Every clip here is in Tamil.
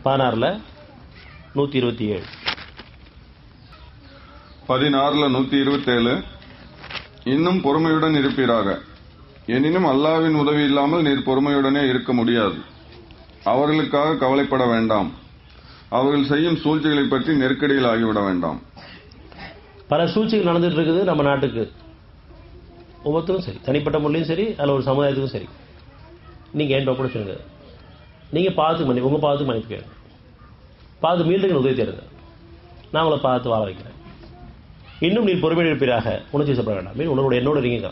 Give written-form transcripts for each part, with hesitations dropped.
16ல் 127. 16ல் 127. இன்னும் பொறுமையுடன் இருப்பீராக. எனினும் அல்லாஹ்வின் உதவி இல்லாமல் நீர் பொறுமையுடனே இருக்க முடியாது. அவர்களுக்காக கவலைப்பட வேண்டாம். அவர்கள் செய்யும் சூழ்ச்சிகளை பற்றி நெருக்கடியில் ஆகிவிட வேண்டாம். பல சூழ்ச்சிகள் நடந்துட்டு இருக்குது நம்ம நாட்டுக்கு. ஒவ்வொருத்தரும் சரி, தனிப்பட்ட முறையிலும் சரி, அதில் ஒரு சமுதாயத்துக்கும் சரி. நீங்கள் ஏன் ஒப்படைச்சிருங்க. நீங்கள் பார்த்து உங்கள் பார்த்து மன்னிப்பு கேளுங்க. பார்த்து மீண்டும் உதவி தேடுங்க. நான் உங்களை பார்த்து வாழ வைக்கிறேன். இன்னும் நீ பொறுமையோடு இருப்பீராக. உணர்ச்சி வசப்பட வேண்டாம். மீன் உணர்வோட என்னோட இருங்க.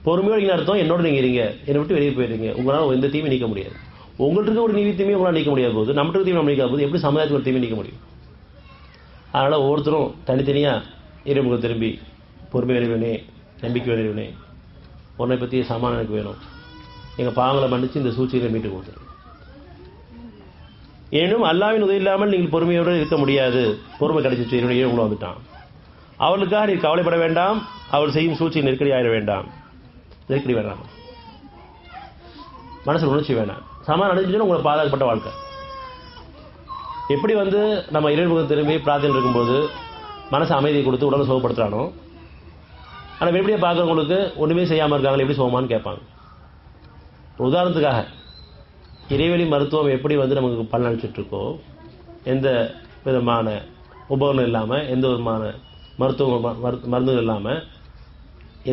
பொறுமையோடு அர்த்தம் என்னோட நீங்கள் இருங்க. என்னை விட்டு வெளியே போயிருங்க. உங்களால் எந்த தீமையும் நீக்க முடியாது. உங்கள்கிட்ட இருக்க ஒரு தீமையை உங்களால் நீக்க முடியாத போது, நம்மகிட்ட தீமை நம்ம நீக்காத போது எப்படி சமுதாயத்துக்கு ஒரு தீமை நீக்க முடியும்? அதனால் ஒவ்வொருத்தரும் தனித்தனியாக இறைமுகம் திரும்பி பொறுமை அறிவனே, நம்பிக்கை அறிவனே, உன்னை பற்றி சமானம் எனக்கு வேணும், எங்கள் பாவங்களை மன்னிச்சு இந்த சூழ்ச்சியை மீட்டு கொடுத்துரு. ஏனும் அல்லாஹ்வின் உதவி இல்லாமல் நீங்கள் பொறுமையோடு இருக்க முடியாது. பொறுமை கிடைச்சிச்சு, என்னுடைய உங்களை வந்துட்டான். அவளுக்காக நீ கவலைப்பட வேண்டாம். அவள் செய்யும் சூழ்ச்சி நெருக்கடி ஆயிட வேண்டாம். நெருக்கடி வேண்டாம், மனசில் உணர்ச்சி வேண்டாம். சமாதானம் அடைஞ்சுன்னா உங்களை பாதுகாக்கப்பட்ட வாழ்க்கை. எப்படி நம்ம இறைமுகம் திரும்பி பிரார்த்தனை இருக்கும்போது மனசு அமைதியை கொடுத்து உடலை சுகப்படுத்துறானோ, ஆனால் எப்படியே பார்க்குறவங்களுக்கு ஒன்றுமே செய்யாமல் இருக்காங்களே எப்படி சுகமானு கேட்பாங்க. உதாரணத்துக்காக இறைவெளி மருத்துவம் எப்படி நமக்கு பலனளிச்சுட்டு இருக்கோ, எந்த விதமான உபகரணம் இல்லாமல், எந்த விதமான மருந்துகள் இல்லாமல்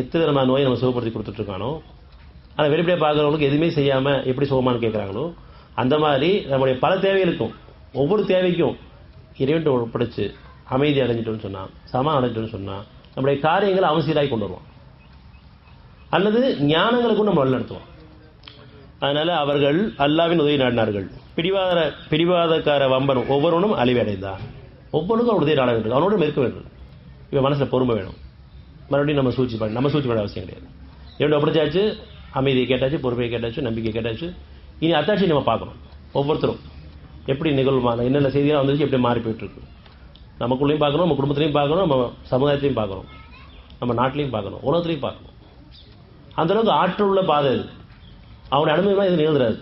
எத்தனை விதமான நோயை நம்ம சுகப்படுத்தி கொடுத்துட்ருக்கானோ, ஆனால் வெளிப்படையாக பார்க்குறவங்களுக்கு எதுவுமே செய்யாமல் எப்படி சுகமானு கேட்குறாங்களோ, அந்த மாதிரி நம்முடைய பல தேவைகளுக்கும் ஒவ்வொரு தேவைக்கும் இறைவன்ட்டு ஒப்படைச்சு அமைதி அடைஞ்சிட்டோன்னு சொன்னால், சமாதானம் அடைஞ்சிட்டோன்னு சொன்னால், நம்முடைய காரியங்களை அவன் சீராகி கொண்டு வருவான். அல்லது ஞானங்களுக்கும் நம்ம வழிநடத்துவோம். அதனால் அவர்கள் அல்லாஹ்வின் உதவி நாடினார்கள். பிடிவாதக்கார வம்பன் ஒவ்வொருவனும் அழிவடைந்தான். ஒவ்வொருக்கும் உதவி நாட வேண்டும், அவனோடு இருக்க வேண்டும். இவன் மனசில் பொறுமை வேணும். மறுபடியும் நம்ம சூழ்ச்சி பண்ண அவசியம் கிடையாது. என்னோட ஒப்படைச்சாச்சு, அமைதியை கேட்டாச்சு, பொறுமையை கேட்டாச்சு, நம்பிக்கை கேட்டாச்சு. இனி அத்தாட்சி நம்ம பார்க்கணும். ஒவ்வொருத்தரும் எப்படி நிகழ்வுமான என்னென்ன செய்தியாக வந்துச்சு, எப்படி மாறி போயிட்டுருக்கு. நமக்குள்ளேயும் பார்க்கணும், நம்ம குடும்பத்திலையும் பார்க்கணும், நம்ம சமுதாயத்திலையும் பார்க்கணும், நம்ம நாட்டிலையும் பார்க்கணும், உலகத்திலையும் பார்க்கணும். அந்தளவுக்கு ஆற்றல் உள்ள பாதை அது. அவனுடைய அனுமதிலாம் இது நிகழ்ந்துடாது.